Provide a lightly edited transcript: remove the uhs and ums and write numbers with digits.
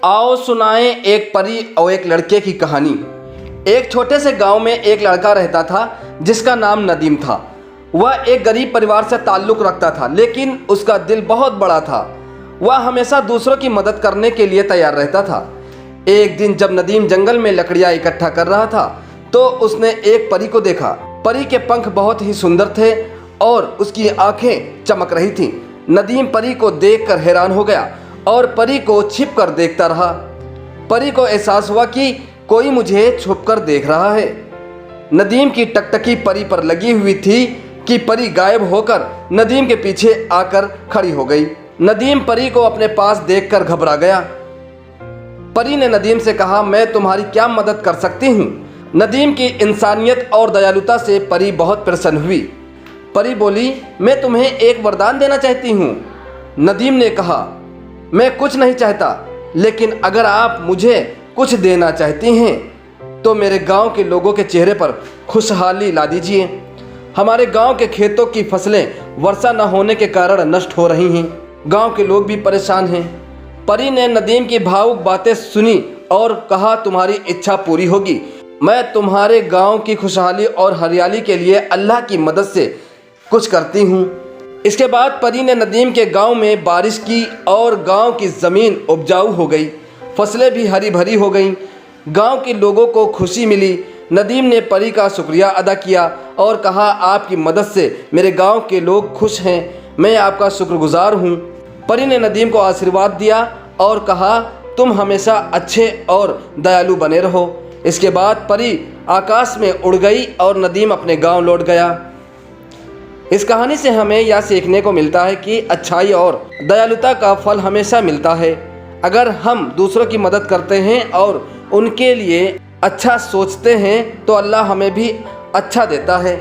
आओ सुनाएं एक परी और एक लड़के की कहानी। एक छोटे से गांव में एक लड़का रहता था जिसका नाम नदीम था। वह एक गरीब परिवार से ताल्लुक़ रखता था, लेकिन उसका दिल बहुत बड़ा था। वह हमेशा दूसरों की मदद करने के लिए तैयार रहता था। एक दिन जब नदीम जंगल में लकड़ियाँ इकट्ठा कर रहा था तो उसने एक परी को देखा। परी के पंख बहुत ही सुंदर थे और उसकी आंखें चमक रही थीं। नदीम परी को देखकर हैरान हो गया और परी को छिप कर देखता रहा। परी को एहसास हुआ कि कोई मुझे छुप कर देख रहा है। नदीम की टकटकी परी पर लगी हुई थी कि परी गायब होकर नदीम के पीछे आकर खड़ी हो गई। नदीम परी को अपने पास देखकर घबरा गया। परी ने नदीम से कहा, मैं तुम्हारी क्या मदद कर सकती हूँ? नदीम की इंसानियत और दयालुता से परी बहुत प्रसन्न हुई। परी बोली, मैं तुम्हें एक वरदान देना चाहती हूँ। नदीम ने कहा, मैं कुछ नहीं चाहता, लेकिन अगर आप मुझे कुछ देना चाहती हैं तो मेरे गांव के लोगों के चेहरे पर खुशहाली ला दीजिए। हमारे गांव के खेतों की फसलें वर्षा न होने के कारण नष्ट हो रही हैं। गांव के लोग भी परेशान हैं। परी ने नदीम की भावुक बातें सुनी और कहा, तुम्हारी इच्छा पूरी होगी। मैं तुम्हारे गांव की खुशहाली और हरियाली के लिए अल्लाह की मदद से कुछ करती हूँ। इसके बाद परी ने नदीम के गांव में बारिश की और गांव की ज़मीन उपजाऊ हो गई। फसलें भी हरी भरी हो गईं। गांव के लोगों को खुशी मिली। नदीम ने परी का शुक्रिया अदा किया और कहा, आपकी मदद से मेरे गांव के लोग खुश हैं। मैं आपका शुक्रगुजार हूँ। परी ने नदीम को आशीर्वाद दिया और कहा, तुम हमेशा अच्छे और दयालु बने रहो। इसके बाद परी आकाश में उड़ गई और नदीम अपने गांव लौट गया। इस कहानी से हमें यह सीखने को मिलता है कि अच्छाई और दयालुता का फल हमेशा मिलता है। अगर हम दूसरों की मदद करते हैं और उनके लिए अच्छा सोचते हैं तो अल्लाह हमें भी अच्छा देता है।